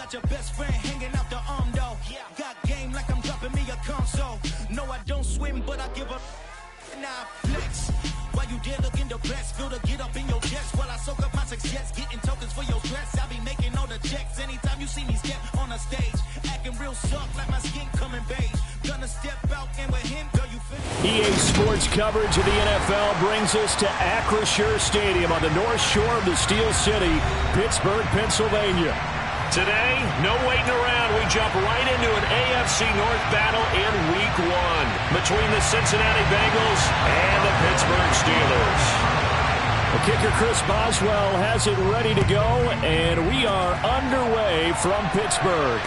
about your best friend hanging out the arm though. Got game like I'm dropping me a console. No, I don't swim, but I give a nah flex. While you there looking depressed, feel the get up in your chest while I soak up my success, getting tokens for your stress. I be making all the checks anytime you see me step on a stage, acting real soft like my skin coming beige. Gonna step out and with him, girl, you feel EA Sports coverage of the NFL brings us to Acrisure Stadium on the north shore of the Steel City, Pittsburgh, Pennsylvania. Today, no waiting around. We jump right into an AFC North battle in Week 1 between the Cincinnati Bengals and the Pittsburgh Steelers. The kicker, Chris Boswell, has it ready to go, and we are underway from Pittsburgh.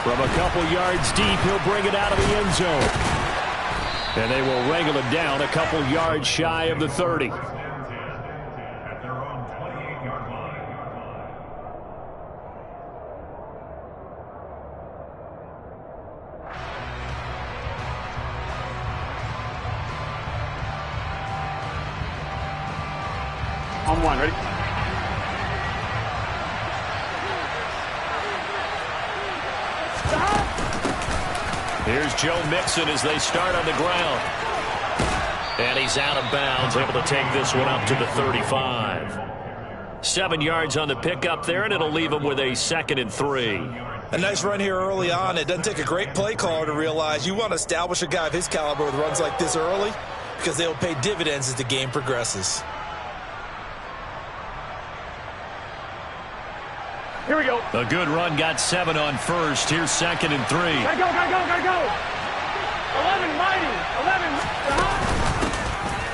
From a couple yards deep, he'll bring it out of the end zone. And they will wrangle it down a couple yards shy of the 30. On one, ready? Here's Joe Mixon as they start on the ground. And he's out of bounds, able to take this one up to the 35. 7 yards on the pickup there, and it'll leave him with a 2nd and 3. A nice run here early on. It doesn't take a great play caller to realize you want to establish a guy of his caliber with runs like this early because they'll pay dividends as the game progresses. Here we go. A good run, got 7 on first. Here's 2nd and 3. Gotta go, gotta go, gotta go. 11, mighty. 11.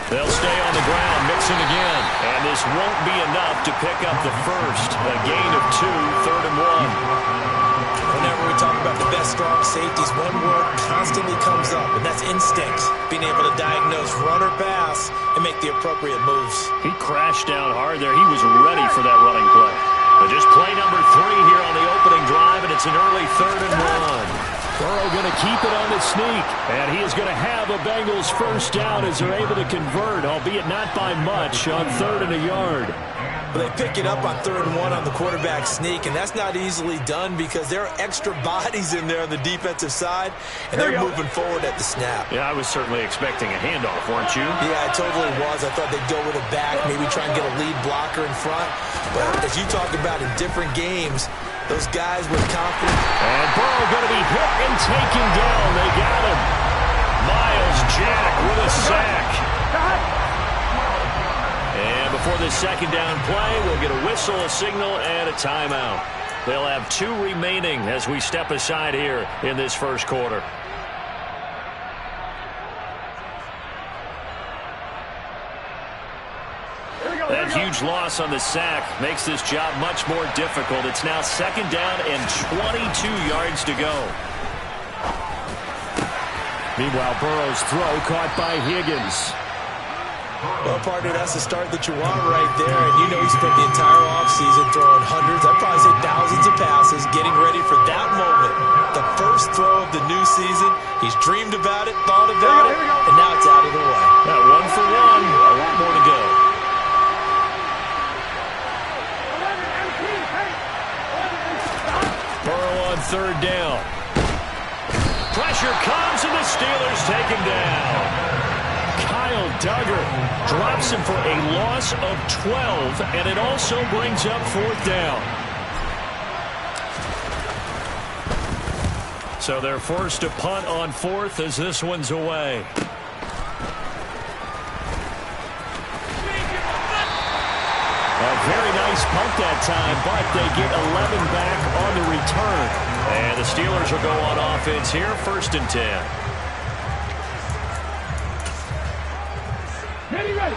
They'll stay on the ground, Mixon again. And this won't be enough to pick up the first. A gain of 2, 3rd and 1. Whenever we talk about the best strong safeties, one word constantly comes up, and that's instinct. Being able to diagnose run or pass and make the appropriate moves. He crashed down hard there. He was ready for that running play. But just play number 3 here on the opening drive, and it's an early 3rd and 1. Burrow going to keep it on the sneak, and he is going to have a Bengals first down as they're able to convert, albeit not by much, on 3rd and a yard. But they pick it up on 3rd and 1 on the quarterback sneak, and that's not easily done because there are extra bodies in there on the defensive side, and they're moving forward at the snap. Yeah, I was certainly expecting a handoff, weren't you? Yeah, I totally was. I thought they'd go with a back, maybe try and get a lead blocker in front. But as you talk about in different games, those guys with confidence. And Burrow going to be hit and taken down. They got him. Miles Jack with a sack. And before this 2nd down play, we'll get a whistle, a signal, and a timeout. They'll have 2 remaining as we step aside here in this first quarter. That huge loss on the sack makes this job much more difficult. It's now 2nd down and 22 yards to go. Meanwhile, Burrow's throw caught by Higgins. Well, partner, that's the start that you want right there. And you know he spent the entire offseason throwing hundreds, I'd probably say thousands of passes, getting ready for that moment. The first throw of the new season. He's dreamed about it, thought about it, and now it's out of the way. Got 1 for 1. A lot more to go. Burrow on 3rd down. Pressure comes, and the Steelers take him down. Kyle Duggar drops him for a loss of 12, and it also brings up 4th down. So they're forced to punt on 4th as this one's away. A very nice punt that time, but they get 11 back on the return. And the Steelers will go on offense here, 1st and 10. Ready, ready.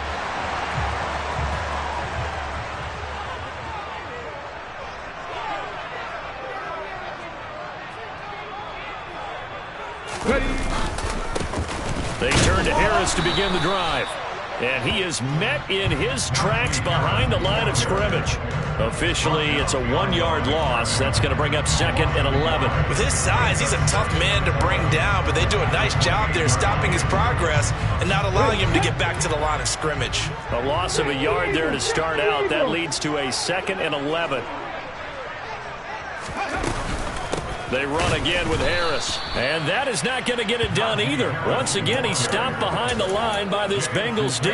Ready. They turn to Harris to begin the drive. And he is met in his tracks behind the line of scrimmage. Officially, it's a 1-yard loss. That's going to bring up 2nd and 11. With his size, he's a tough man to bring down, but they do a nice job there stopping his progress and not allowing him to get back to the line of scrimmage. A loss of a yard there to start out. That leads to a 2nd and 11. They run again with Harris. And that is not going to get it done either. Once again, he's stopped behind the line by this Bengals D.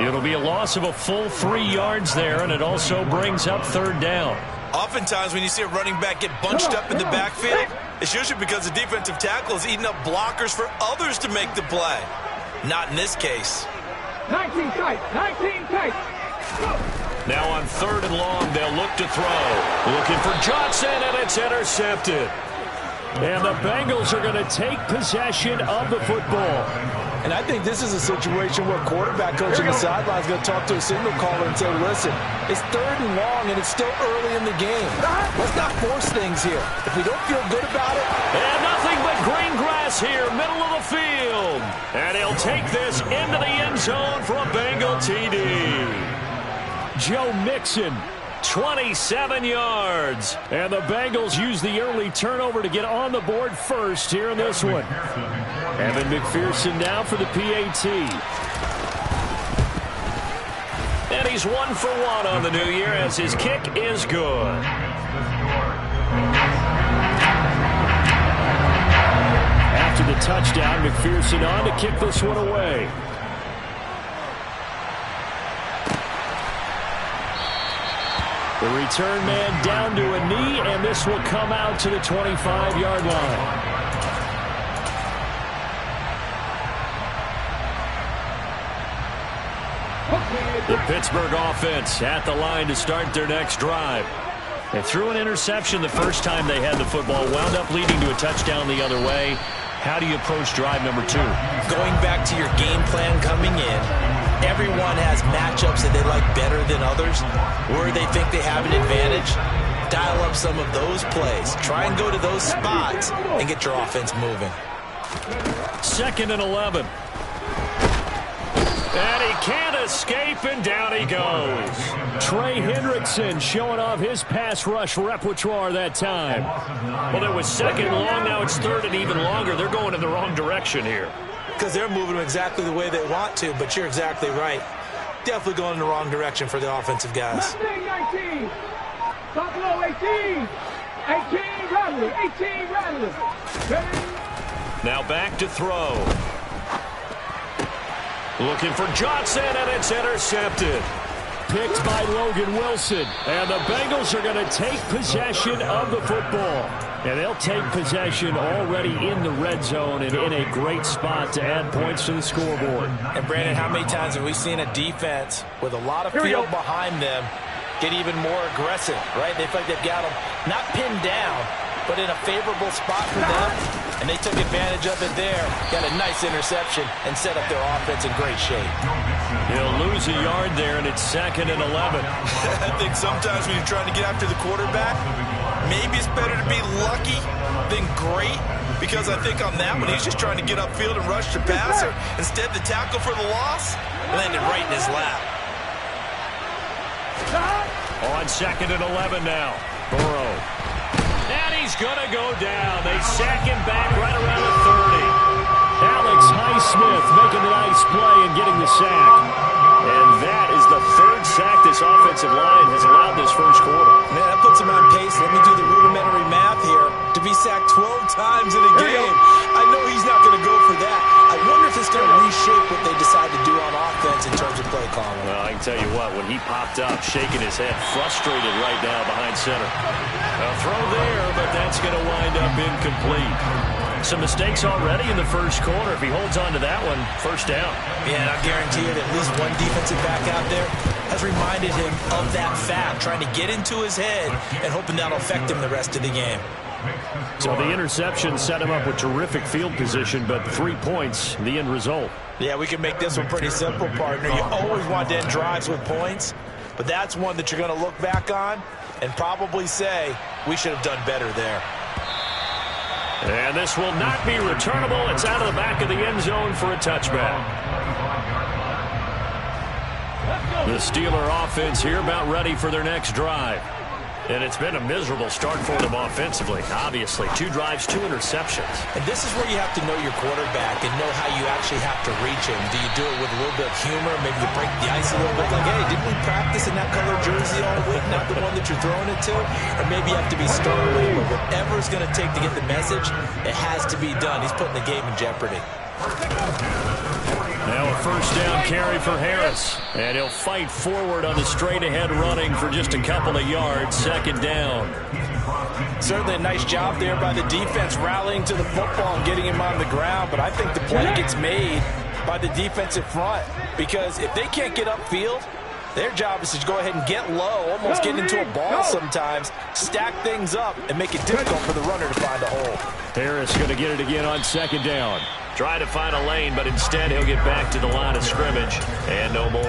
It'll be a loss of a full 3 yards there, and it also brings up third down. Oftentimes when you see a running back get bunched up in the backfield, it's usually because the defensive tackle is eating up blockers for others to make the play. Not in this case. 19 tight, 19 tight. Now on 3rd and long, they'll look to throw. Looking for Johnson, and it's intercepted. And the Bengals are going to take possession of the football. And I think this is a situation where quarterback coach on the sideline is going to talk to a signal caller and say, listen, it's 3rd and long, and it's still early in the game. Let's not force things here. If we don't feel good about it. And nothing but green grass here, middle of the field. And he'll take this into the end zone for a Bengal TD. Joe Mixon, 27 yards. And the Bengals use the early turnover to get on the board first here in this one. Evan McPherson now for the PAT. And he's 1 for 1 on the new year as his kick is good. After the touchdown, McPherson on to kick this one away. The return man down to a knee, and this will come out to the 25-yard line. The Pittsburgh offense at the line to start their next drive. They threw an interception the first time they had the football, wound up leading to a touchdown the other way. How do you approach drive number 2? Going back to your game plan coming in, everyone has matchups that they like better than others, where they think they have an advantage. Dial up some of those plays. Try and go to those spots and get your offense moving. 2nd and 11. And he can't escape, and down he goes. Trey Hendrickson showing off his pass rush repertoire that time. Well, it was 2nd and long. Now it's 3rd and even longer. They're going in the wrong direction here. Because they're moving exactly the way they want to, but you're exactly right. Definitely going in the wrong direction for the offensive guys. 19. Top low, 18. 18, Rattler. 18, Rattler. Now back to throw. Looking for Johnson, and it's intercepted. Picked by Logan Wilson. And the Bengals are going to take possession of the football. And they'll take possession already in the red zone and in a great spot to add points to the scoreboard. And, Brandon, how many times have we seen a defense with a lot of field behind them get even more aggressive, right? They feel like they've got them not pinned down, but in a favorable spot for them. And they took advantage of it there. Got a nice interception and set up their offense in great shape. He'll lose a yard there, and it's 2nd and 11. I think sometimes when you're trying to get after the quarterback, maybe it's better to be lucky than great. Because I think on that one, he's just trying to get upfield and rush the passer. Instead, the tackle for the loss landed right in his lap. On 2nd and 11 now. Burrow. And he's going to go down. They sack him back right around the 30. Alex Highsmith making the nice play and getting the sack. And that is the 3rd sack this offensive line has allowed this first quarter. Man, that puts him on pace. Let me do the rudimentary math here. To be sacked 12 times in a game, I know he's not going to go for that. I wonder if it's going to reshape what they decide to do on offense in terms of play calling. Well, I can tell you what, when he popped up, shaking his head, frustrated right now behind center. A throw there, but that's going to wind up incomplete. Some mistakes already in the first quarter. If he holds on to that one, first down. Yeah, and I guarantee you that at least one defensive back out there has reminded him of that fact, trying to get into his head and hoping that'll affect him the rest of the game. So the interception set him up with terrific field position, but 3 points, the end result. Yeah, we can make this one pretty simple, partner. You always want to end drives with points, but that's one that you're going to look back on and probably say, we should have done better there. And this will not be returnable. It's out of the back of the end zone for a touchback. The Steeler offense here about ready for their next drive. And it's been a miserable start for them offensively. Obviously, 2 drives, 2 interceptions. And this is where you have to know your quarterback and know how you actually have to reach him. Do you do it with a little bit of humor? Maybe you break the ice a little bit. Like, hey, didn't we practice in that color jersey all week, not the one that you're throwing it to? Or maybe you have to be stern with him. But whatever it's going to take to get the message, it has to be done. He's putting the game in jeopardy. Now a first down carry for Harris. And he'll fight forward on the straight-ahead running for just a couple of yards. Second down. Certainly a nice job there by the defense rallying to the football and getting him on the ground. But I think the play gets made by the defensive front. Because if they can't get upfield, their job is to go ahead and get low, almost get into a ball sometimes, stack things up, and make it difficult for the runner to find a hole. Harris going to get it again on second down. Try to find a lane, but instead he'll get back to the line of scrimmage, and no more.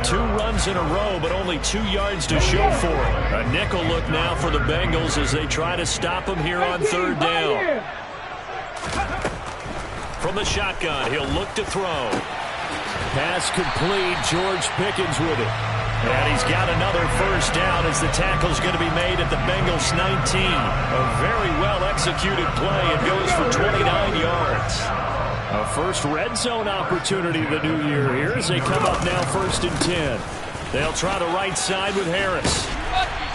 2 runs in a row, but only 2 yards to show for it. A nickel look now for the Bengals as they try to stop him here on third down. From the shotgun, he'll look to throw. Pass complete. George Pickens with it. And he's got another first down as the tackle's going to be made at the Bengals 19. A very well-executed play. It goes for 29 yards. A first red zone opportunity the new year here as they come up now 1st and 10. They'll try the right side with Harris.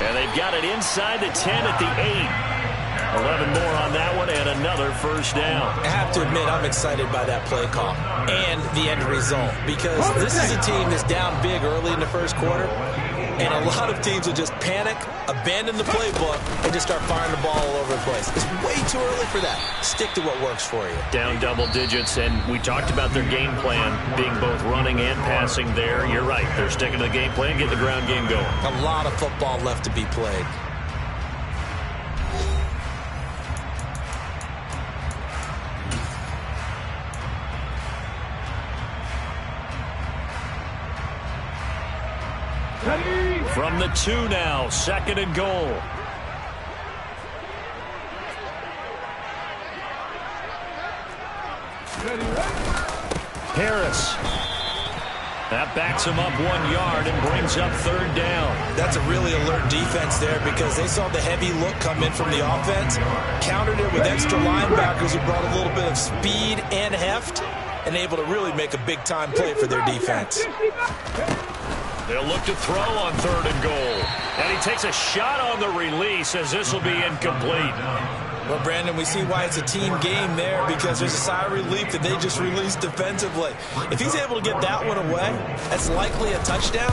And they've got it inside the 10 at the 8. 11 more on that one and another first down. I have to admit, I'm excited by that play call and the end result because this is a team that's down big early in the first quarter, and a lot of teams will just panic, abandon the playbook, and just start firing the ball all over the place. It's way too early for that. Stick to what works for you. Down double digits, and we talked about their game plan being both running and passing there. You're right. They're sticking to the game plan, getting the ground game going. A lot of football left to be played. From the 2 now, 2nd and goal. Harris. That backs him up 1 yard and brings up 3rd down. That's a really alert defense there because they saw the heavy look come in from the offense, countered it with extra linebackers who brought a little bit of speed and heft, and able to really make a big-time play for their defense. They'll look to throw on 3rd and goal. And he takes a shot on the release as this will be incomplete. Well, Brandon, we see why it's a team game there because there's a sigh of relief that they just released defensively. If he's able to get that one away, that's likely a touchdown.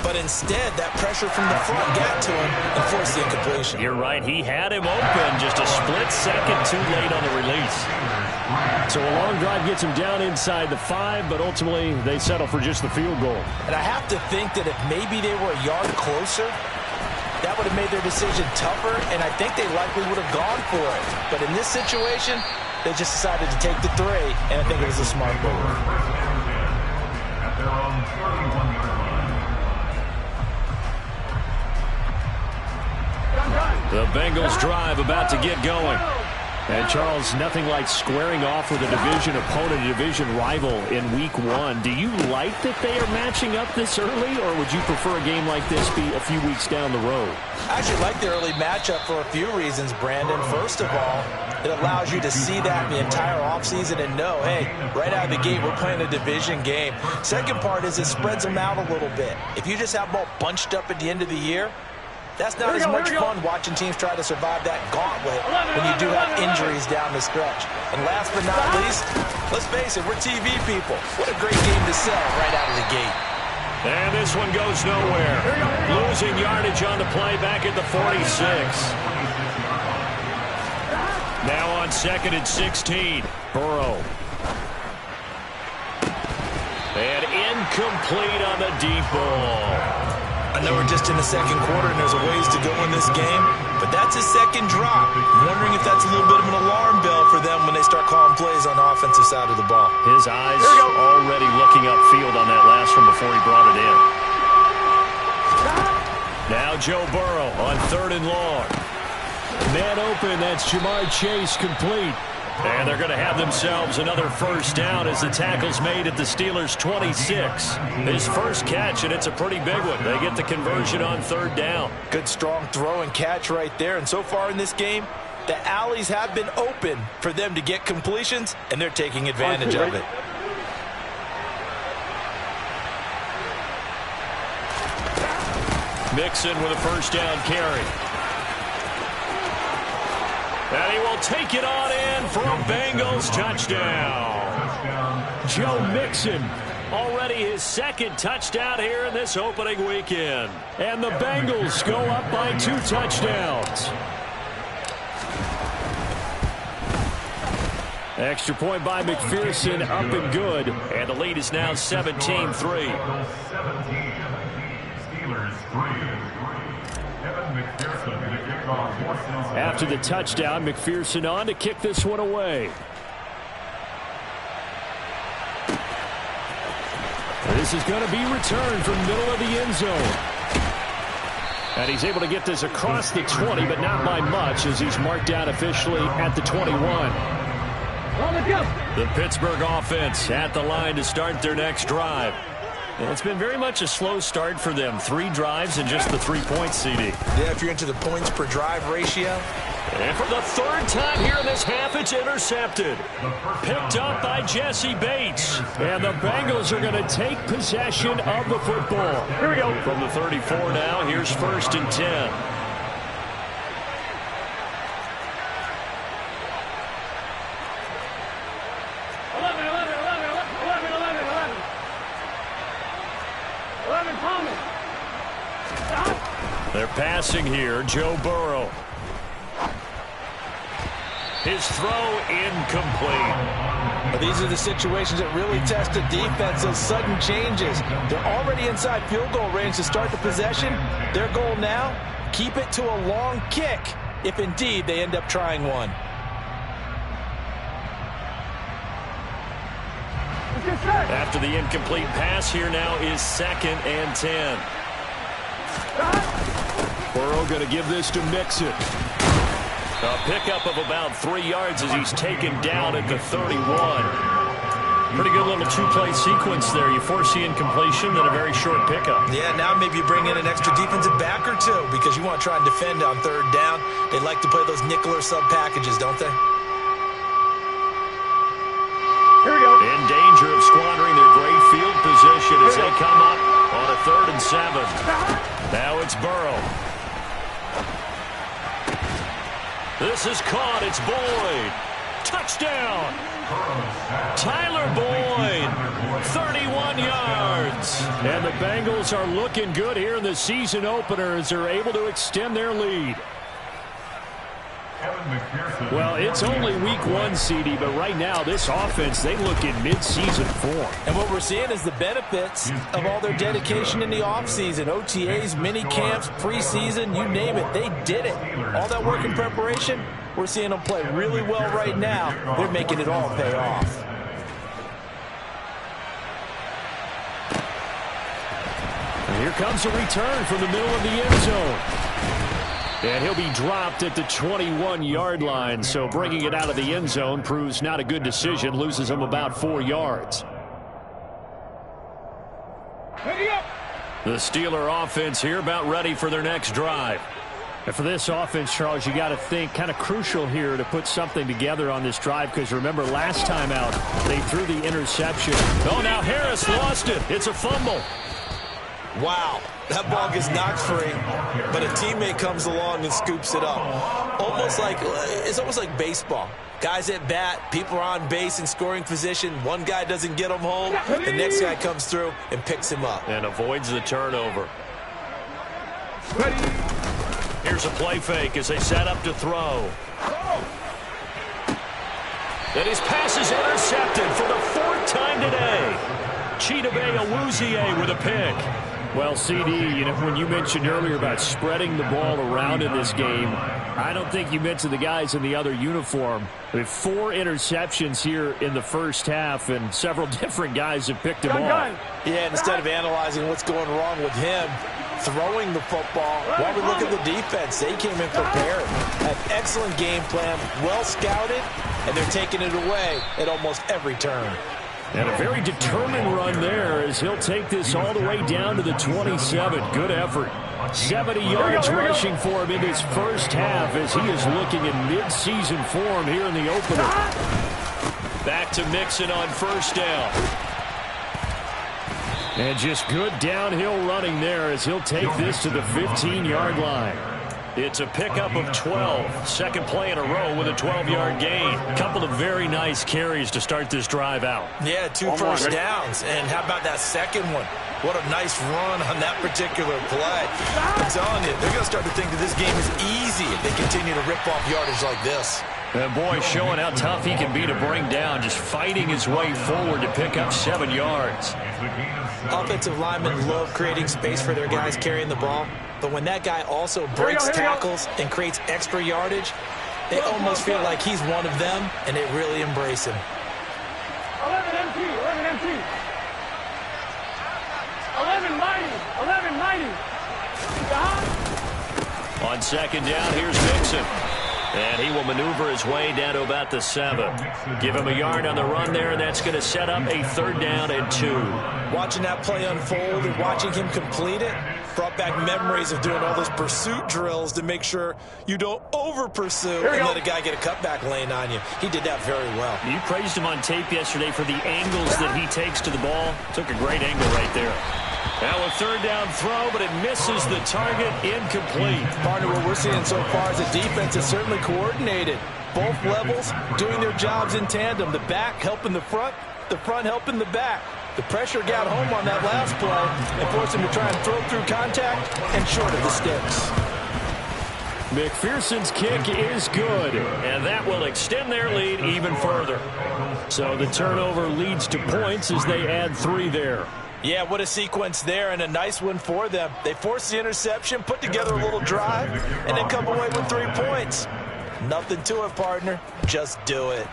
But instead, that pressure from the front got to him and forced the incompletion. You're right. He had him open just a split second too late on the release. So a long drive gets him down inside the 5, but ultimately they settle for just the field goal. And I have to think that if maybe they were a yard closer, that would have made their decision tougher, and I think they likely would have gone for it. But in this situation, they just decided to take the 3, and I think it was a smart move. The Bengals drive about to get going. And, Charles, nothing like squaring off with a division opponent, a division rival in Week 1. Do you like that they are matching up this early, or would you prefer a game like this be a few weeks down the road? I actually like the early matchup for a few reasons, Brandon. First of all, it allows you to see that in the entire offseason and know, hey, right out of the gate, we're playing a division game. Second part is it spreads them out a little bit. If you just have them all bunched up at the end of the year, that's not as much fun watching teams try to survive that gauntlet when you do have injuries down the stretch. And last but not least, let's face it, we're TV people. What a great game to sell right out of the gate. And this one goes nowhere. Losing yardage on the play back at the 46. Now on 2nd and 16. Burrow. And incomplete on the deep ball. I know we're just in the second quarter and there's a ways to go in this game, but that's his second drop. I'm wondering if that's a little bit of an alarm bell for them when they start calling plays on the offensive side of the ball. His eyes already looking upfield on that last one before he brought it in. Now Joe Burrow on 3rd and long. Man open, that's Jamar Chase complete. And they're going to have themselves another first down as the tackle's made at the Steelers' 26. His first catch, and it's a pretty big one. They get the conversion on third down. Good, strong throw and catch right there. And so far in this game, the alleys have been open for them to get completions, and they're taking advantage of it. Mixon with a first down carry. And he will take it on in for a Bengals touchdown. Joe Mixon, already his second touchdown here in this opening weekend. And the Bengals go up by 2 touchdowns. Extra point by McPherson, up and good. And the lead is now 17-3. After the touchdown, McPherson on to kick this one away. This is going to be returned from middle of the end zone. And he's able to get this across the 20, but not by much, as he's marked down officially at the 21. The Pittsburgh offense at the line to start their next drive. And it's been very much a slow start for them. 3 drives and just the 3 points, CD. Yeah, if you're into the points per drive ratio. And for the third time here in this half, it's intercepted. Picked up by Jesse Bates. And the Bengals are going to take possession of the football. Here we go. From the 34 now, here's 1st and 10. They're passing here, Joe Burrow. His throw incomplete. But these are the situations that really test a defense, those sudden changes. They're already inside field goal range to start the possession. Their goal now, keep it to a long kick, if indeed they end up trying one. After the incomplete pass, here now is 2nd and 10. Burrow going to give this to Mixon. A pickup of about 3 yards as he's taken down at the 31. Pretty good little 2-play sequence there. You force the incompletion, then a very short pickup. Yeah, now maybe you bring in an extra defensive back or two because you want to try and defend on third down. They like to play those nickel or sub packages, don't they? Here we go. In danger of squandering their great field position as they come up on a 3rd and 7. Now it's Burrow. This is caught. It's Boyd. Touchdown. Tyler Boyd. 31 yards. And the Bengals are looking good here in the season opener as they're able to extend their lead. Well, it's only week 1, CD, but right now this offense, they look in mid-season form. And what we're seeing is the benefits of all their dedication in the offseason. OTAs, mini camps, preseason, you name it, they did it. All that work in preparation, we're seeing them play really well right now. They're making it all pay off. And here comes a return from the middle of the end zone. And he'll be dropped at the 21-yard line, so bringing it out of the end zone proves not a good decision, loses him about 4 yards. The Steeler offense here about ready for their next drive. And for this offense, Charles, you got to think kind of crucial here to put something together on this drive because remember last time out they threw the interception. Oh, now Harris lost it. It's a fumble. Wow, that ball gets knocked free, but a teammate comes along and scoops it up. It's almost like baseball. Guys at bat, people are on base in scoring position. One guy doesn't get him home. The next guy comes through and picks him up. And avoids the turnover. Here's a play fake as they set up to throw. And his pass is intercepted for the 4th time today. Chidobe Awuzie with a pick. Well, CD, when you mentioned earlier about spreading the ball around in this game, I don't think you mentioned the guys in the other uniform. I mean, 4 interceptions here in the first half, and several different guys have picked him off. Yeah, instead of analyzing what's going wrong with him, throwing the football, while we look at the defense, they came in prepared. Had excellent game plan, well scouted, and they're taking it away at almost every turn. And a very determined run there as he'll take this all the way down to the 27. Good effort. 70 yards rushing for him in his first half as he is looking in mid-season form here in the opener. Back to Mixon on first down. And just good downhill running there as he'll take this to the 15-yard line. It's a pickup of 12. Second play in a row with a 12-yard gain. Couple of very nice carries to start this drive out. Yeah, two first downs. And how about that second one? What a nice run on that particular play. I'm telling you, they're going to start to think that this game is easy if they continue to rip off yardage like this. And boy, showing how tough he can be to bring down, just fighting his way forward to pick up 7 yards. Offensive linemen love creating space for their guys carrying the ball, but when that guy also breaks tackles and creates extra yardage, they almost feel like he's one of them, and they really embrace him. 11 MT, 11 MT. 11 mighty, 11 mighty. On second down, here's Mixon. And he will maneuver his way down to about the 7. Give him a yard on the run there, and that's going to set up a 3rd down and 2. Watching that play unfold and watching him complete it brought back memories of doing all those pursuit drills to make sure you don't over-pursue and let a guy get a cutback lane on you. He did that very well. You praised him on tape yesterday for the angles that he takes to the ball. Took a great angle right there. Now a 3rd down throw, but it misses the target. Incomplete. Partner, what we're seeing so far is the defense is certainly coordinated. Both levels doing their jobs in tandem. The back helping the front helping the back. The pressure got home on that last play and forced him to try and throw through contact and short of the sticks. McPherson's kick is good, and that will extend their lead even further. So the turnover leads to points as they add 3 there. Yeah, what a sequence there, and a nice one for them. They forced the interception, put together a little drive, and then come away with 3 points. Nothing to it, partner. Just do it.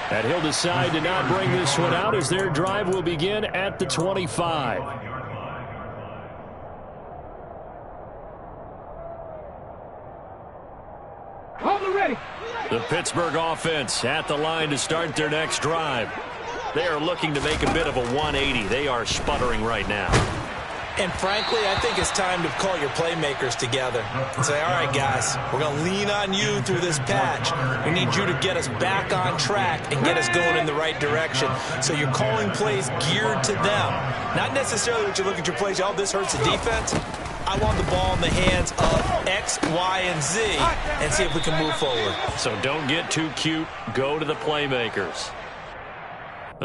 And he'll decide to not bring this one out as their drive will begin at the 25. Hold ready. The Pittsburgh offense at the line to start their next drive. They are looking to make a bit of a 180. They are sputtering right now. And frankly, I think it's time to call your playmakers together and say, all right, guys, we're going to lean on you through this patch. We need you to get us back on track and get us going in the right direction. So you're calling plays geared to them. Not necessarily that you look at your plays, oh, this hurts the defense. I want the ball in the hands of X, Y, and Z and see if we can move forward. So don't get too cute. Go to the playmakers.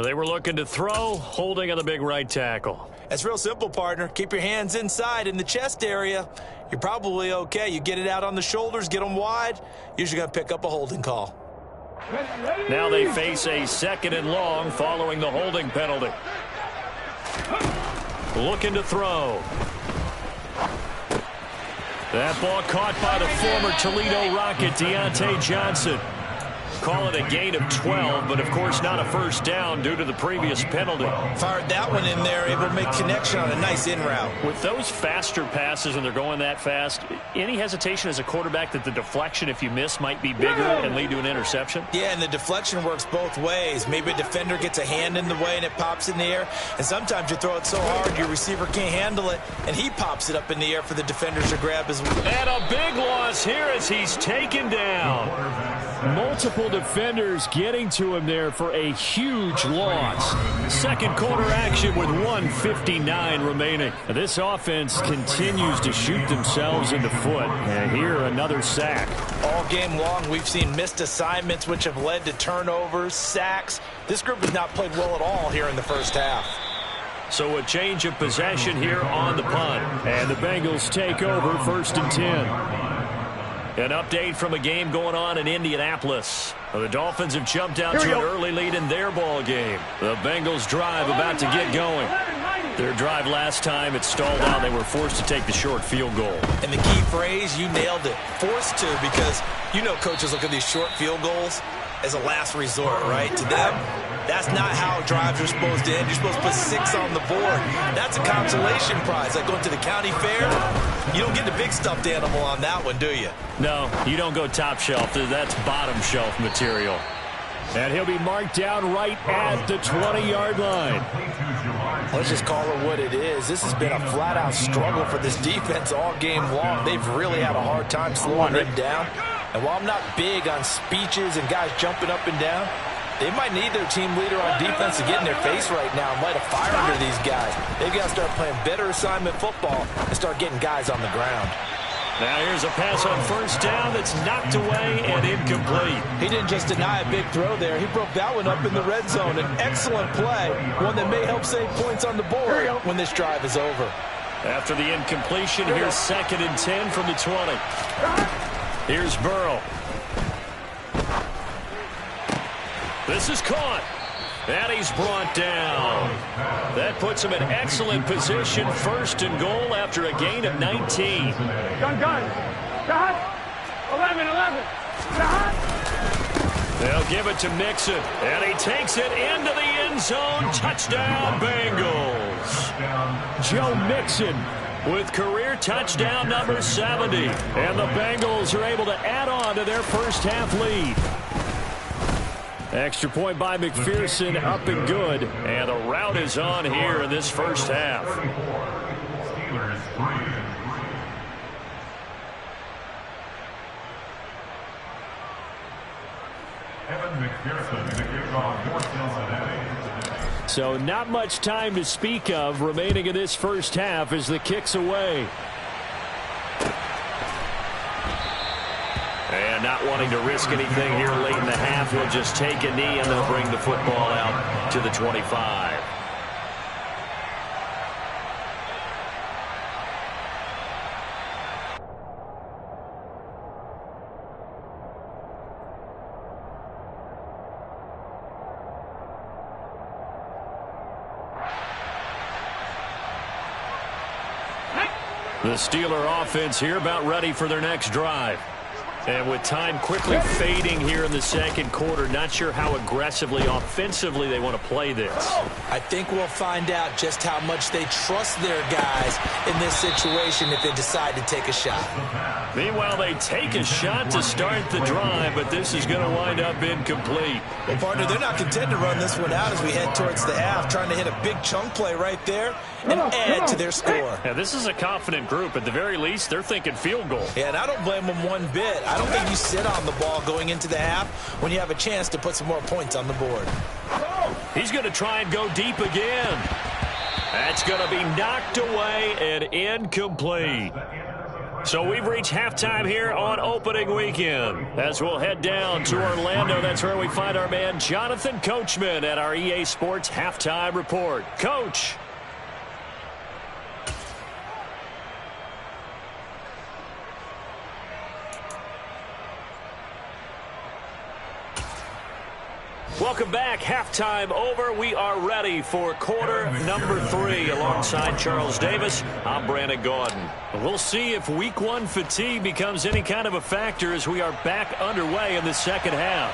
They were looking to throw, holding on the big right tackle. It's real simple, partner. Keep your hands inside in the chest area. You're probably okay. You get it out on the shoulders, get them wide. Usually going to pick up a holding call. Now they face a 2nd and long following the holding penalty. Looking to throw. That ball caught by the former Toledo Rocket, Deontay Johnson. Call it a gain of 12, but of course not a first down due to the previous penalty. Fired that one in there, able to make connection on a nice in route. With those faster passes and they're going that fast, any hesitation as a quarterback that the deflection, if you miss, might be bigger and lead to an interception? Yeah, and the deflection works both ways. Maybe a defender gets a hand in the way and it pops in the air, and sometimes you throw it so hard your receiver can't handle it, and he pops it up in the air for the defenders to grab as well. And a big loss here as he's taken down. Multiple defenders getting to him there for a huge loss. Second quarter action with 1:59 remaining. This offense continues to shoot themselves in the foot. And here, another sack. All game long, we've seen missed assignments, which have led to turnovers, sacks. This group has not played well at all here in the first half. So a change of possession here on the punt. And the Bengals take over 1st and 10. An update from a game going on in Indianapolis. The Dolphins have jumped out to an early lead in their ball game. The Bengals drive about to get going. Their drive last time, it stalled out. They were forced to take the short field goal. And the key phrase, you nailed it. Forced to, because you know coaches look at these short field goals as a last resort, right? To them, that's not how drives are supposed to end. You're supposed to put 6 on the board. That's a consolation prize. Like going to the county fair, You don't get the big stuffed animal on that one, do you? No, you don't go top shelf. That's bottom shelf material. And he'll be marked down right at the 20-yard line. Let's just call it what it is. This has been a flat-out struggle for this defense all game long. They've really had a hard time slowing them down. And while I'm not big on speeches and guys jumping up and down, they might need their team leader on defense to get in their face right now and light a fire under these guys. They've got to start playing better assignment football and start getting guys on the ground. Now here's a pass on first down that's knocked away and incomplete. He didn't just deny a big throw there. He broke that one up in the red zone. An excellent play, one that may help save points on the board when this drive is over. After the incompletion, here's 2nd and 10 from the 20. Here's Burrow. This is caught. And he's brought down. That puts him in excellent position, 1st and goal after a gain of 19. Gun. 11. They'll give it to Mixon, and he takes it into the end zone. Touchdown, Bengals. Joe Mixon with career touchdown number 70. And the Bengals are able to add on to their first half lead. Extra point by McPherson, up and good. And the rout is on here in this first half. So not much time to speak of remaining in this first half as the kick's away. And not wanting to risk anything here late in the half, he'll just take a knee and they'll bring the football out to the 25. The Steeler offense here about ready for their next drive. And with time quickly fading here in the second quarter, not sure how aggressively, offensively they want to play this. I think we'll find out just how much they trust their guys in this situation if they decide to take a shot. Meanwhile, they take a shot to start the drive, but this is going to wind up incomplete. Well, partner, they're not content to run this one out as we head towards the half, trying to hit a big chunk play right there and add to their score. Yeah, this is a confident group. At the very least, they're thinking field goal. Yeah, and I don't blame them one bit. I don't think you sit on the ball going into the half when you have a chance to put some more points on the board. He's going to try and go deep again. That's going to be knocked away and incomplete. So we've reached halftime here on opening weekend. As we'll head down to Orlando, that's where we find our man Jonathan Coachman at our EA Sports Halftime Report. Coach. Welcome back. Halftime over. We are ready for quarter number 3. Alongside Charles Davis, I'm Brandon Gaudin. We'll see if week 1 fatigue becomes any kind of a factor as we are back underway in the second half.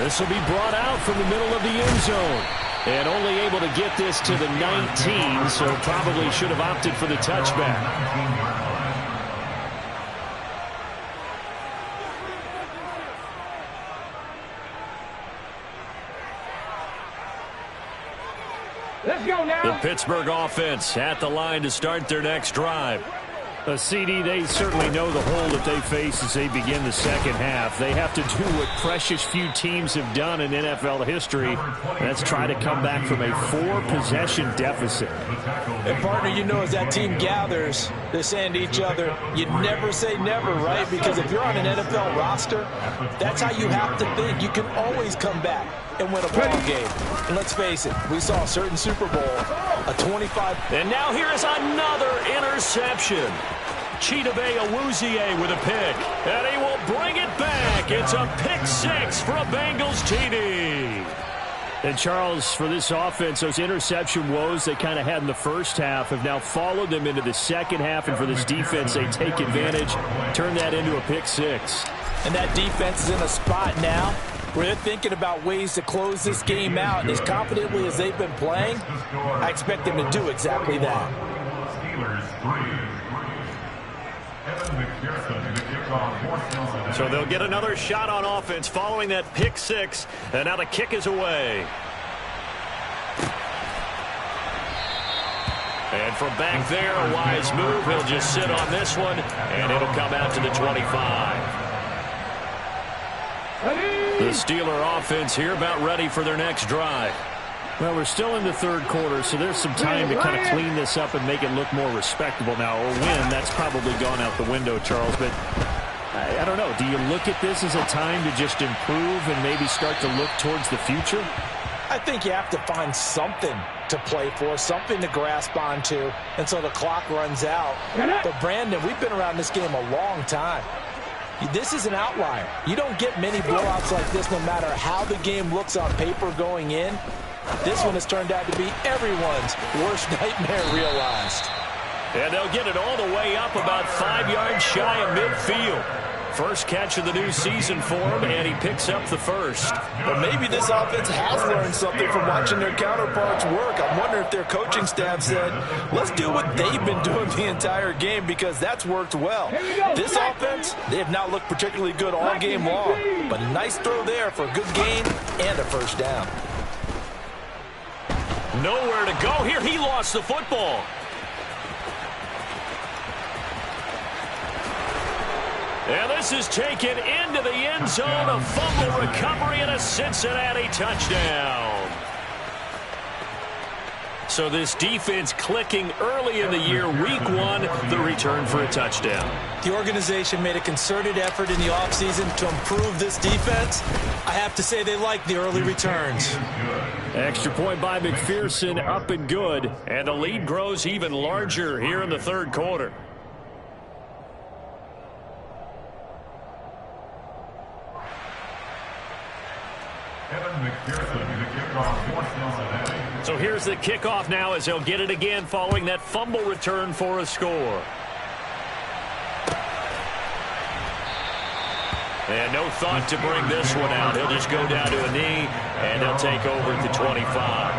This will be brought out from the middle of the end zone. And only able to get this to the 19, so probably should have opted for the touchback. Let's go now. The Pittsburgh offense at the line to start their next drive. A CD, they certainly know the hole that they face as they begin the second half. They have to do what precious few teams have done in NFL history. That's try to come back from a 4-possession deficit. And partner, you know, as that team gathers, they're saying to each other, you never say never, right? Because if you're on an NFL roster, that's how you have to think. You can always come back and win a ball game. And let's face it, we saw a certain Super Bowl, a 25. And now here is another interception. Chidobe Awuzie with a pick. And he will bring it back. It's a pick 6 for a Bengals TD. And Charles, for this offense, those interception woes they kind of had in the first half have now followed them into the second half. And for this defense, they take advantage, turn that into a pick 6. And that defense is in a spot now where they're thinking about ways to close this game out. And as confidently as they've been playing, I expect them to do exactly that. So they'll get another shot on offense following that pick six, and now the kick is away. And from back there, a wise move. He'll just sit on this one, and it'll come out to the 25. The Steeler offense here about ready for their next drive. Well, we're still in the third quarter, so there's some time to kind of clean this up and make it look more respectable now. Or win, that's probably gone out the window, Charles. But I don't know. Do you look at this as a time to just improve and maybe start to look towards the future? I think you have to find something to play for, something to grasp onto until the clock runs out. But, Brandon, we've been around this game a long time. This is an outlier. You don't get many blowouts like this no matter how the game looks on paper going in. This one has turned out to be everyone's worst nightmare realized. And they'll get it all the way up about 5 yards shy of midfield. First catch of the new season for him, and he picks up the first. But maybe this offense has learned something from watching their counterparts work. I'm wondering if their coaching staff said, let's do what they've been doing the entire game because that's worked well. This offense, they have not looked particularly good all game long. But a nice throw there for a good gain and a first down. Nowhere to go here. He lost the football. And this is taken into the end zone. A fumble recovery and a Cincinnati touchdown. So this defense clicking early in the year. Week one, the return for a touchdown. The organization made a concerted effort in the offseason to improve this defense. I have to say they like the early returns. Extra point by McPherson, up and good. And the lead grows even larger here in the third quarter. So here's the kickoff now as they'll get it again following that fumble return for a score. And no thought to bring this one out. He'll just go down to a knee, and they'll take over at the 25.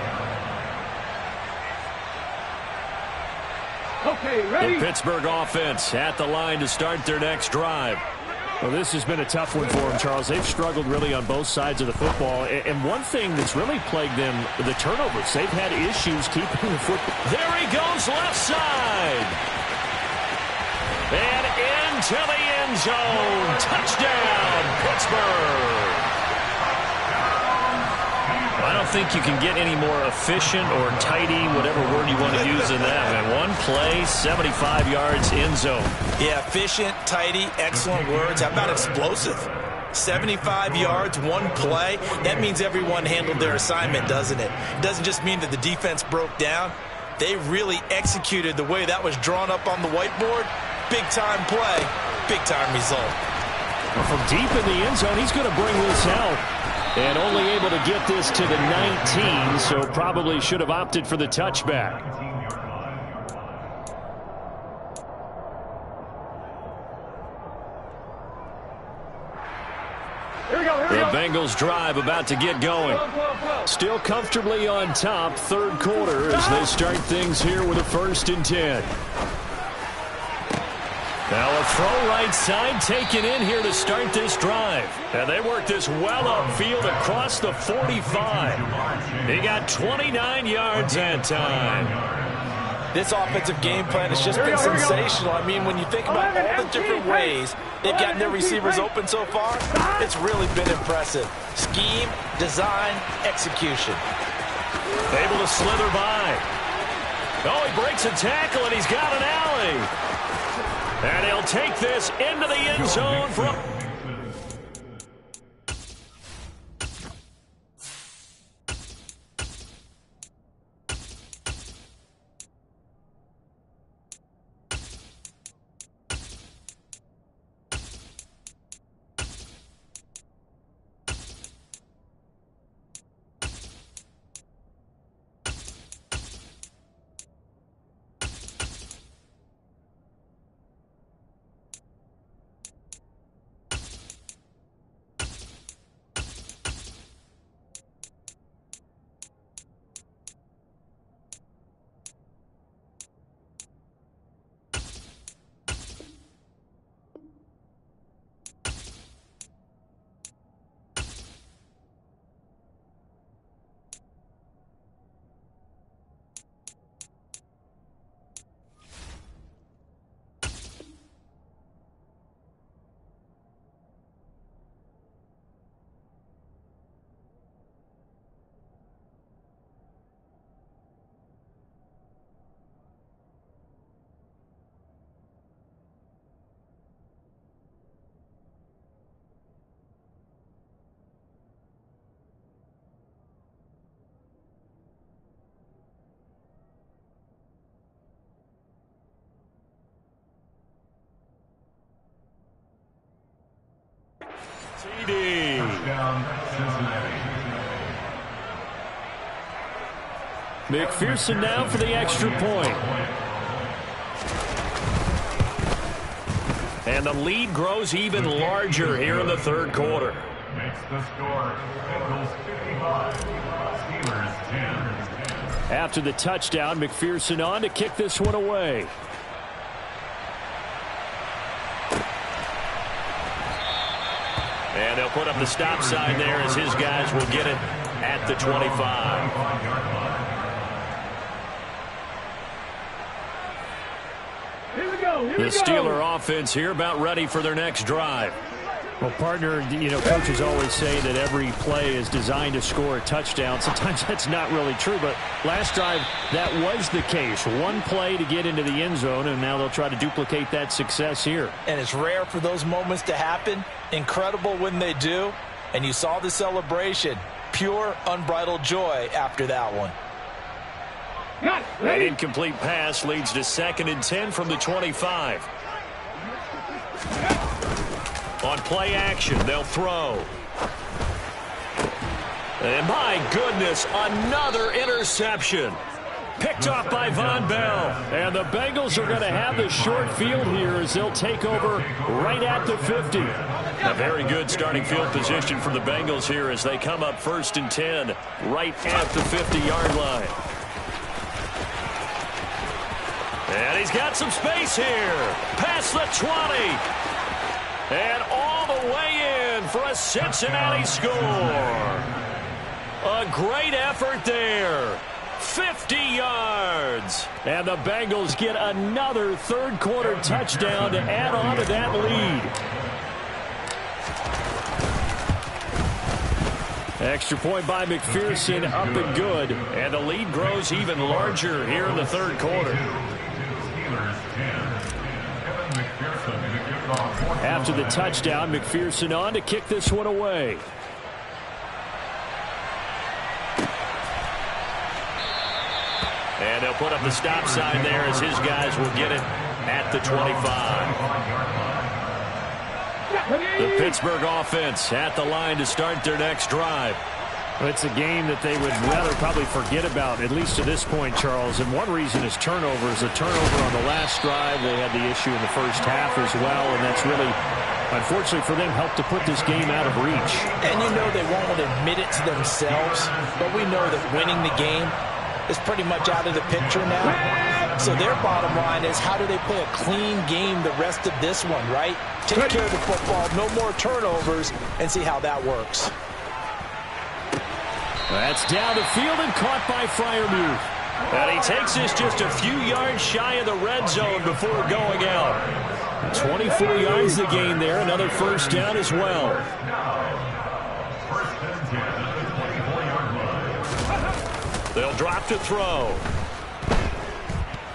Okay, ready? The Pittsburgh offense at the line to start their next drive. Well, this has been a tough one for them, Charles. They've struggled really on both sides of the football. And one thing that's really plagued them, the turnovers. They've had issues keeping the football. There he goes, left side. And into the end zone. Touchdown, Pittsburgh. I don't think you can get any more efficient or tidy, whatever word you want to use in that. And one play, 75 yards, end zone. Yeah, efficient, tidy, excellent words. How about explosive? 75 yards, one play. That means everyone handled their assignment, doesn't it? It doesn't just mean that the defense broke down. They really executed the way that was drawn up on the whiteboard. Big-time play, big-time result. Well, from deep in the end zone, he's going to bring this out. And only able to get this to the 19, so probably should have opted for the touchback. The Bengals drive about to get going. Still comfortably on top, third quarter as they start things here with a 1st and 10. Now a throw right side taken in here to start this drive. And they work this well upfield across the 45. He got 29 yards that time. This offensive game plan has just been sensational. I mean, when you think about all the different ways they've gotten their receivers open so far, it's really been impressive. Scheme, design, execution. Able to slither by. Oh, he breaks a tackle, and he's got an alley. And he'll take this into the end zone from... TD. McPherson now for the extra point. And the lead grows even larger here in the third quarter. Makes the score. Bengals 55, Steelers 10. After the touchdown, McPherson on to kick this one away. And they'll put up the stop sign there as his guys will get it at the 25. The Steeler offense here about ready for their next drive. Well, partner, coaches always say that every play is designed to score a touchdown. Sometimes that's not really true, but last drive, that was the case. One play to get into the end zone, and now they'll try to duplicate that success here. And it's rare for those moments to happen. Incredible when they do. And you saw the celebration. Pure, unbridled joy after that one. An incomplete pass leads to 2nd and 10 from the 25. On play action, they'll throw. And my goodness, another interception. Picked off by Von Bell. And the Bengals are going to have the short field here as they'll take over right at the 50. A very good starting field position for the Bengals here as they come up 1st and 10 right at the 50-yard line. And he's got some space here. Past the 20. And all the way in for a Cincinnati score. A great effort there. 50 yards. And the Bengals get another third quarter touchdown to add on to that lead. Extra point by McPherson, up and good. And the lead grows even larger here in the third quarter. After the touchdown, McPherson on to kick this one away. And they'll put up the stop sign there as his guys will get it at the 25. The Pittsburgh offense at the line to start their next drive. Well, it's a game that they would rather probably forget about, at least to this point, Charles. And one reason is turnovers. A turnover on the last drive. They had the issue in the first half as well, and that's really, unfortunately for them, helped to put this game out of reach. And you know they won't admit it to themselves, but we know that winning the game is pretty much out of the picture now. So their bottom line is, how do they play a clean game the rest of this one, right? Take care of the football, no more turnovers, and see how that works. That's down the field and caught by Freiermuth. And he takes this just a few yards shy of the red zone before going out. 24 yards the gain there. Another first down as well. They'll drop to throw.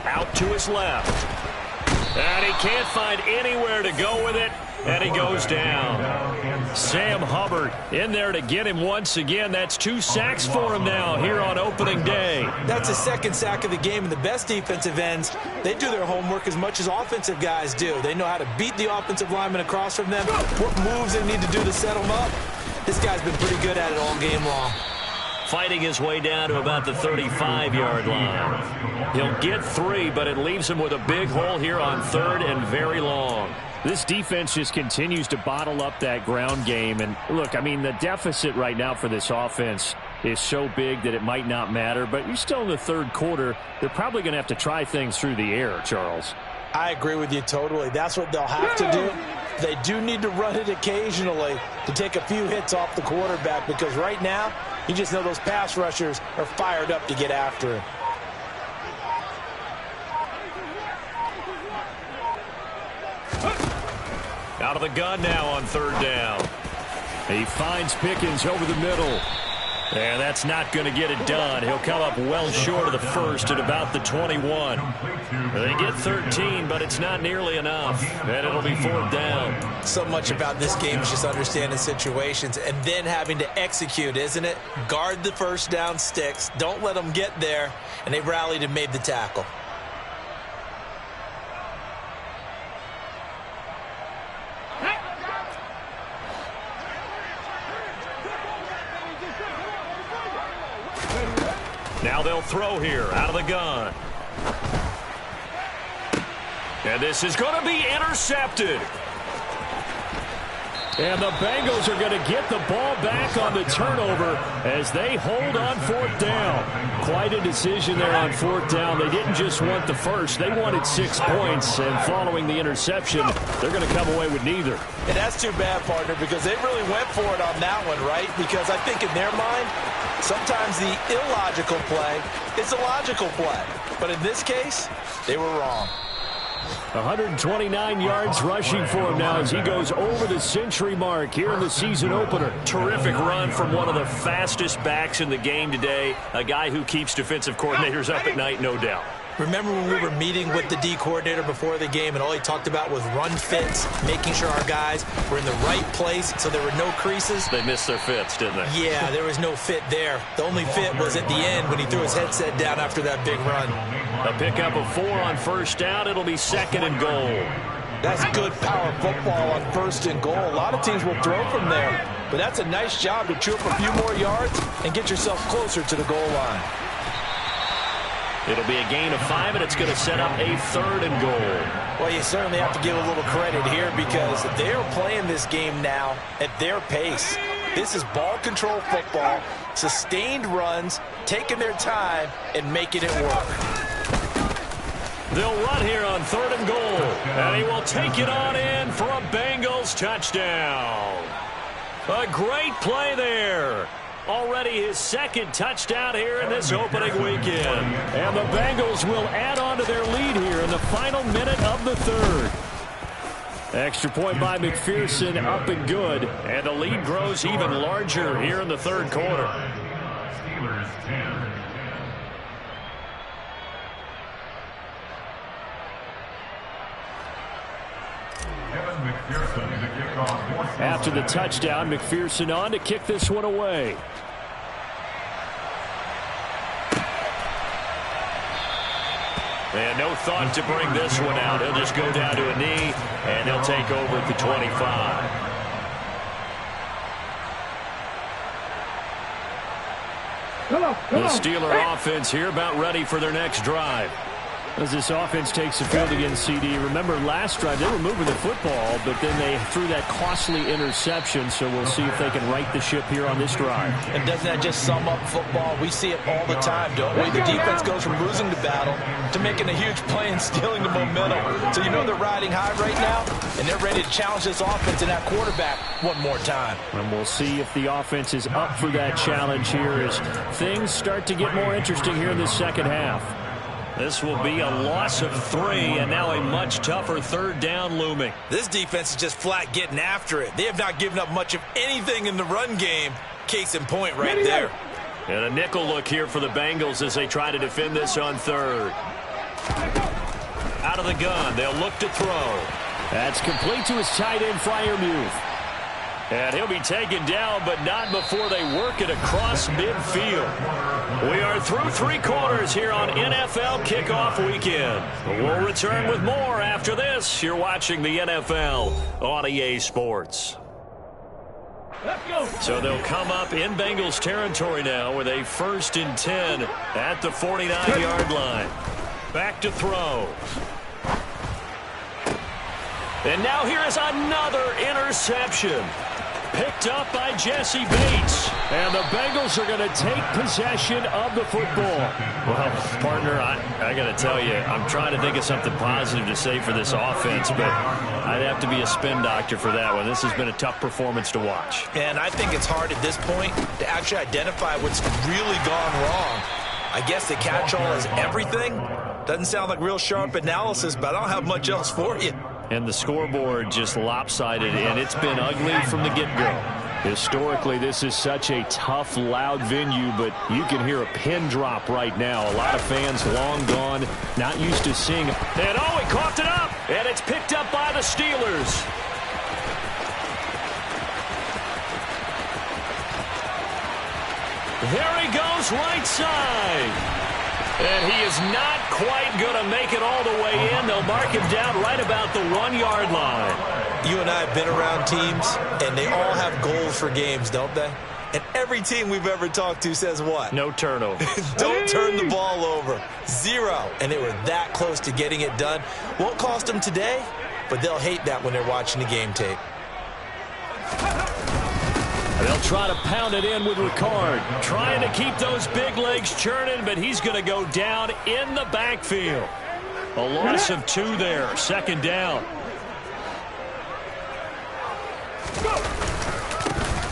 Out to his left. And he can't find anywhere to go with it. And he goes down. Sam Hubbard in there to get him once again. That's 2 sacks for him now here on opening day. That's a second sack of the game, and the best defensive ends, they do their homework as much as offensive guys do. They know how to beat the offensive lineman across from them, what moves they need to do to set them up. This guy's been pretty good at it all game long. Fighting his way down to about the 35-yard line. He'll get 3, but it leaves him with a big hole here on 3rd and very long. This defense just continues to bottle up that ground game. And look, I mean, the deficit right now for this offense is so big that it might not matter. But you're still in the third quarter. They're probably going to have to try things through the air, Charles. I agree with you totally. That's what they'll have to do. They do need to run it occasionally to take a few hits off the quarterback, because right now, you just know those pass rushers are fired up to get after him. Out of the gun now on 3rd down. He finds Pickens over the middle. And that's not going to get it done. He'll come up well short of the first at about the 21. They get 13, but it's not nearly enough. And it'll be 4th down. So much about this game is just understanding situations and then having to execute, isn't it? Guard the first down sticks. Don't let them get there. And they rallied and made the tackle. Now they'll throw here out of the gun. And this is going to be intercepted. And the Bengals are going to get the ball back on the turnover as they hold on 4th down. Quite a decision there on 4th down. They didn't just want the first. They wanted 6 points. And following the interception, they're going to come away with neither. And that's too bad, partner, because they really went for it on that one, right? Because I think in their mind, sometimes the illogical play is a logical play. But in this case, they were wrong. 129 yards rushing for him now as he goes over the century mark here in the season opener. Terrific run from one of the fastest backs in the game today. A guy who keeps defensive coordinators up at night, no doubt. Remember when we were meeting with the D coordinator before the game and all he talked about was run fits, making sure our guys were in the right place so there were no creases? They missed their fits, didn't they? Yeah, there was no fit there. The only fit was at the end when he threw his headset down after that big run. A pickup of 4 on 1st down. It'll be 2nd and goal. That's good power football on 1st and goal. A lot of teams will throw from there, but that's a nice job to chew up a few more yards and get yourself closer to the goal line. It'll be a gain of 5, and it's going to set up a 3rd and goal. Well, you certainly have to give a little credit here because they're playing this game now at their pace. This is ball control football, sustained runs, taking their time, and making it work. They'll run here on 3rd and goal, and he will take it on in for a Bengals touchdown. A great play there. Already his 2nd touchdown here in this opening weekend. And the Bengals will add on to their lead here in the final minute of the 3rd. Extra point by McPherson, up and good. And the lead grows even larger here in the 3rd quarter. Steelers 10. Kevin McPherson to kick off. After the touchdown, McPherson on to kick this one away. And no thought to bring this one out. He'll just go down to a knee, and they'll take over at the 25. The Steeler offense here about ready for their next drive. As this offense takes the field against CD, remember last drive they were moving the football, but then they threw that costly interception, so we'll see if they can right the ship here on this drive. And doesn't that just sum up football? We see it all the time, don't we? The defense goes from losing the battle to making a huge play and stealing the momentum. So you know they're riding high right now, and they're ready to challenge this offense and that quarterback one more time. And we'll see if the offense is up for that challenge here as things start to get more interesting here in the 2nd half. This will be a loss of 3, and now a much tougher 3rd down looming. This defense is just flat getting after it. They have not given up much of anything in the run game. Case in point right there. And a nickel look here for the Bengals as they try to defend this on 3rd. Out of the gun, they'll look to throw. That's complete to his tight end, Freiermuth. And he'll be taken down, but not before they work it across midfield. We are through 3 quarters here on NFL Kickoff Weekend. We'll return with more after this. You're watching the NFL on EA Sports. So they'll come up in Bengals territory now with a 1st and 10 at the 49-yard line. Back to throw. And now here is another interception. Picked up by Jesse Bates. And the Bengals are going to take possession of the football. Well, partner, I got to tell you, I'm trying to think of something positive to say for this offense, but I'd have to be a spin doctor for that one. This has been a tough performance to watch. And I think it's hard at this point to actually identify what's really gone wrong. I guess the catch-all is everything. Doesn't sound like real sharp analysis, but I don't have much else for you. And the scoreboard just lopsided, and it's been ugly from the get-go. Historically, this is such a tough, loud venue, but you can hear a pin drop right now. A lot of fans long gone, not used to seeing it. And oh, he coughed it up, and it's picked up by the Steelers. There he goes, right side. And he is not quite going to make it all the way in. They'll mark him down right about the 1-yard line. You and I have been around teams, and they all have goals for games, don't they? And every team we've ever talked to says what? No turnover. Don't turn the ball over. 0. And they were that close to getting it done. Won't cost them today, but they'll hate that when they're watching the game tape. They'll try to pound it in with Ricard. Trying to keep those big legs churning, but he's going to go down in the backfield. A loss of 2 there. Second down.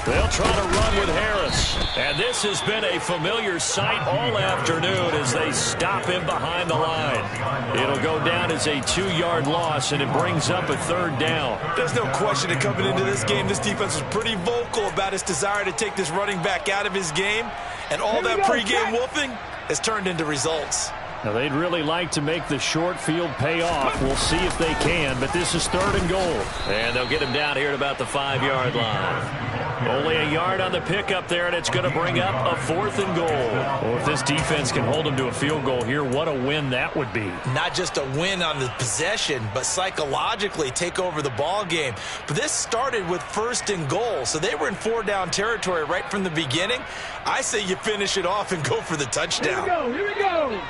They'll try to run with Harris. And this has been a familiar sight all afternoon as they stop him behind the line. It'll go down as a 2-yard loss, and it brings up a 3rd down. There's no question that coming into this game, this defense was pretty vocal about its desire to take this running back out of his game. And all that pregame wolfing has turned into results. Now, they'd really like to make the short field pay off. We'll see if they can, but this is 3rd and goal. And they'll get him down here at about the 5-yard line. Only a yard on the pickup there, and it's going to bring up a 4th and goal. Well, if this defense can hold them to a field goal here, what a win that would be. Not just a win on the possession, but psychologically take over the ball game. But this started with 1st and goal, so they were in 4-down territory right from the beginning. I say you finish it off and go for the touchdown. Here we go.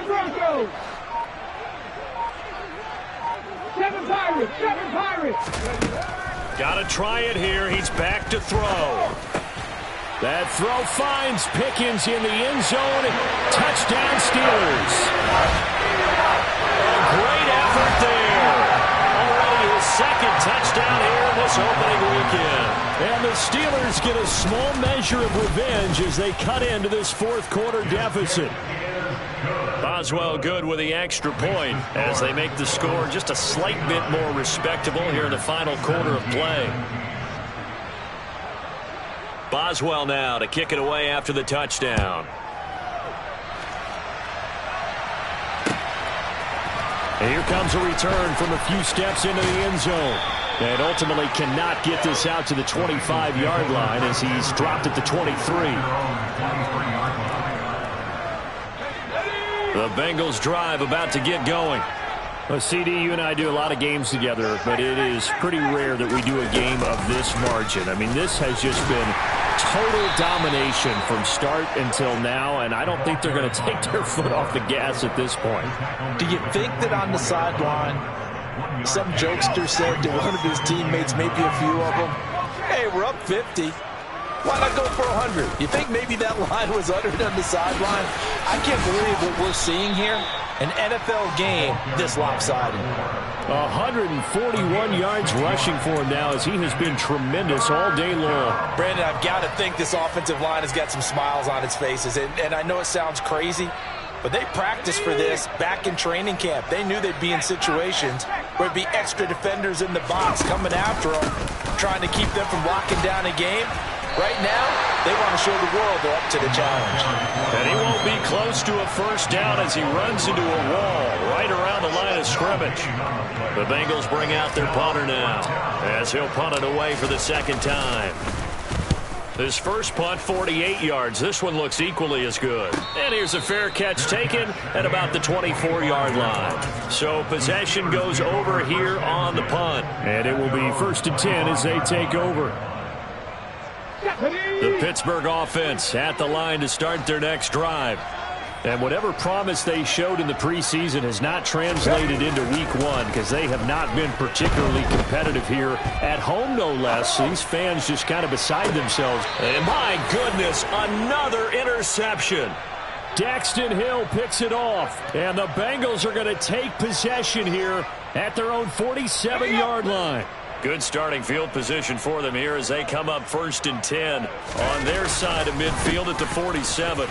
Broncos. 7 Pirates. Got to try it here. He's back to throw. That throw finds Pickens in the end zone. Touchdown Steelers. A great effort there. Already his 2nd touchdown here this opening weekend. And the Steelers get a small measure of revenge as they cut into this 4th quarter deficit. Boswell good with the extra point as they make the score just a slight bit more respectable here in the final quarter of play. Boswell now to kick it away after the touchdown. And here comes a return from a few steps into the end zone. And ultimately cannot get this out to the 25-yard line as he's dropped at the 23. The Bengals drive about to get going. Well, CD, you and I do a lot of games together, but it is pretty rare that we do a game of this margin. I mean, this has just been total domination from start until now, and I don't think they're going to take their foot off the gas at this point. Do you think that on the sideline, some jokester said to one of his teammates, maybe a few of them, hey, we're up 50. Why not go for 100? You think maybe that line was uttered on the sideline? I can't believe what we're seeing here. An NFL game this lopsided. 141 yards rushing for him now as he has been tremendous all day long. Brandon, I've got to think this offensive line has got some smiles on its faces. And I know it sounds crazy, but they practiced for this back in training camp. They knew they'd be in situations where it'd be extra defenders in the box coming after them, trying to keep them from locking down a game. Right now, they want to show the world they're up to the challenge. And he won't be close to a 1st down as he runs into a wall right around the line of scrimmage. The Bengals bring out their punter now as he'll punt it away for the 2nd time. His first punt, 48 yards. This one looks equally as good. And here's a fair catch taken at about the 24-yard line. So possession goes over here on the punt. And it will be 1st and 10 as they take over. The Pittsburgh offense at the line to start their next drive. And whatever promise they showed in the preseason has not translated into week 1 because they have not been particularly competitive here at home, no less. These fans just kind of beside themselves. And my goodness, another interception. Daxton Hill picks it off. And the Bengals are going to take possession here at their own 47-yard line. Good starting field position for them here as they come up 1st and 10 on their side of midfield at the 47.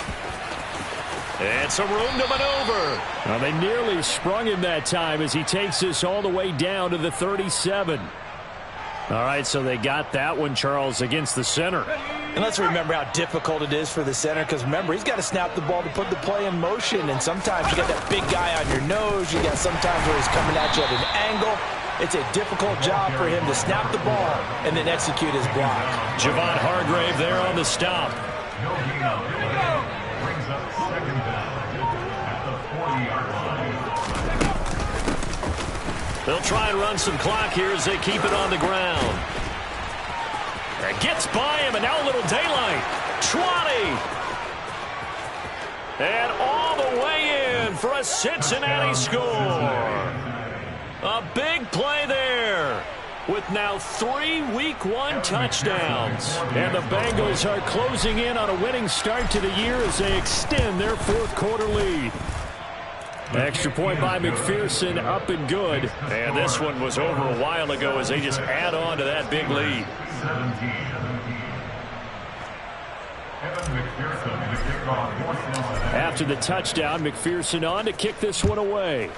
And some room to maneuver. Well, they nearly sprung him that time as he takes this all the way down to the 37. All right, so they got that one, Charles, against the center. And let's remember how difficult it is for the center because, remember, he's got to snap the ball to put the play in motion. And sometimes you got that big guy on your nose. You got sometimes where he's coming at you at an angle. It's a difficult job for him to snap the ball and then execute his block. Javon Hargrave there on the stop. They'll try and run some clock here as they keep it on the ground. It gets by him, and now a little daylight. 20. And all the way in for a Cincinnati score. A big play there with now 3 Week 1 touchdowns. And the Bengals are closing in on a winning start to the year as they extend their fourth quarter lead. Extra point by McPherson, up and good. And this one was over a while ago as they just add on to that big lead. After the touchdown, McPherson on to kick this one away.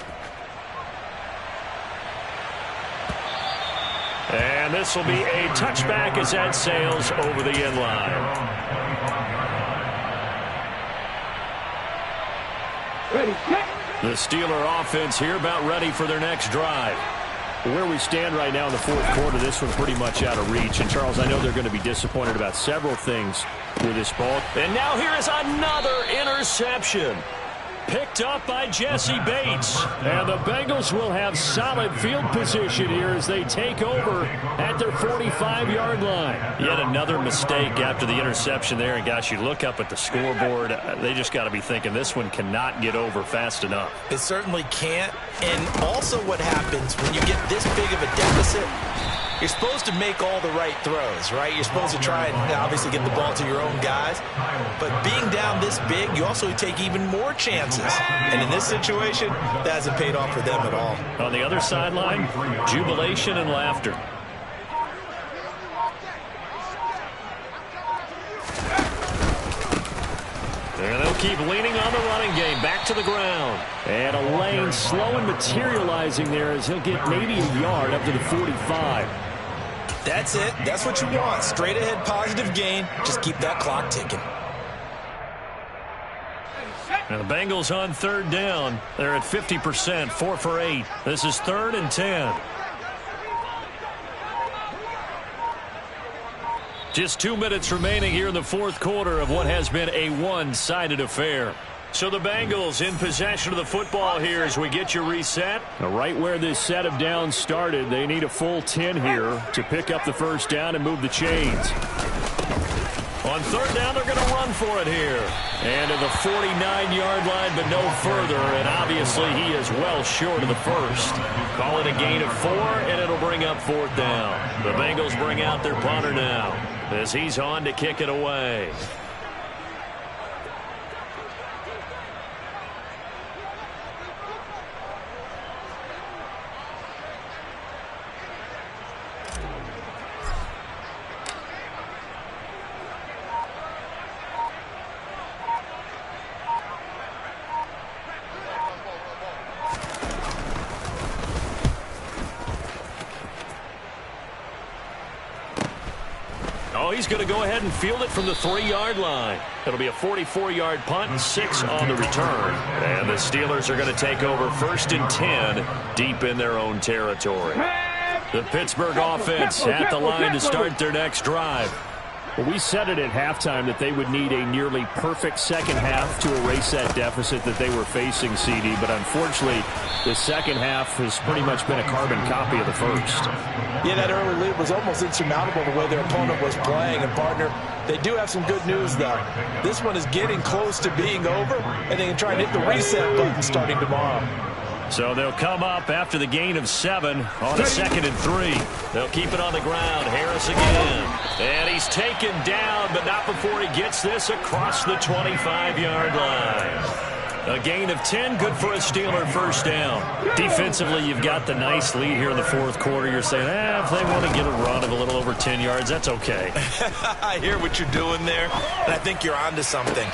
And this will be a touchback as that sails over the end line. Ready, set. The Steeler offense here about ready for their next drive. Where we stand right now in the fourth quarter, this one pretty much out of reach. And, Charles, I know they're going to be disappointed about several things with this ball. And now here is another interception. Picked up by Jesse Bates. And the Bengals will have solid field position here as they take over at their 45-yard line. Yet another mistake after the interception there. And, gosh, you look up at the scoreboard, they just got to be thinking this one cannot get over fast enough. It certainly can't. And also what happens when you get this big of a deficit, you're supposed to make all the right throws, right? You're supposed to try and obviously get the ball to your own guys. But being down this big, you also take even more chances. And in this situation, that hasn't paid off for them at all. On the other sideline, jubilation and laughter. And they'll keep leaning on the running game. Back to the ground. And a lane slow and materializing there as he'll get maybe a yard up to the 45. That's it. That's what you want. Straight ahead positive gain. Just keep that clock ticking. Now the Bengals on third down. They're at 50%, 4 for 8. This is 3rd and 10. Just 2 minutes remaining here in the fourth quarter of what has been a one-sided affair. So the Bengals in possession of the football here as we get you reset. Now right where this set of downs started, they need a full 10 here to pick up the first down and move the chains. On third down, they're going to run for it here. And to the 49-yard line, but no further. And obviously, he is well short of the first. Call it a gain of 4, and it'll bring up fourth down. The Bengals bring out their punter now as he's on to kick it away. He's going to go ahead and field it from the 3-yard line. It'll be a 44-yard punt and 6 on the return. And the Steelers are going to take over 1st and 10 deep in their own territory. The Pittsburgh offense at the line to start their next drive. Well, we said it at halftime that they would need a nearly perfect second half to erase that deficit that they were facing, CD. But unfortunately, the second half has pretty much been a carbon copy of the first. Yeah, that early lead was almost insurmountable the way their opponent was playing. And, partner, they do have some good news, though. This one is getting close to being over, and they can try and hit the reset button starting tomorrow. So they'll come up after the gain of 7 on a 2nd and 3. They'll keep it on the ground. Harris again. And he's taken down, but not before he gets this across the 25-yard line. A gain of 10, good for a Steeler first down. Defensively, you've got the nice lead here in the fourth quarter. You're saying, if they want to get a run of a little over 10 yards, that's okay. I hear what you're doing there, and I think you're onto something.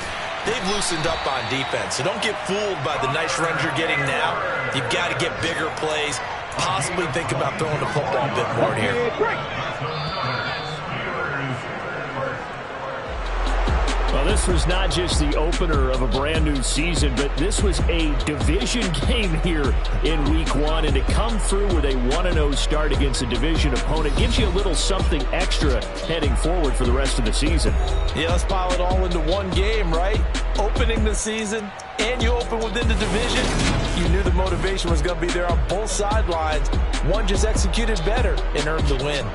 They've loosened up on defense, so don't get fooled by the nice runs you're getting now. You've got to get bigger plays, possibly think about throwing the football a bit more here. Well, this was not just the opener of a brand new season, but this was a division game here in Week 1. And to come through with a 1-0 start against a division opponent gives you a little something extra heading forward for the rest of the season. Yeah, let's pile it all into one game, right? Opening the season, and you open within the division. You knew the motivation was going to be there on both sidelines. One just executed better and earned the win.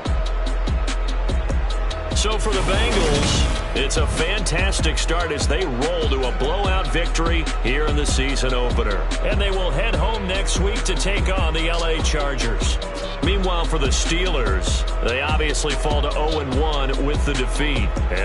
So for the Bengals, it's a fantastic start as they roll to a blowout victory here in the season opener. And they will head home next week to take on the LA Chargers. Meanwhile, for the Steelers, they obviously fall to 0-1 with the defeat. And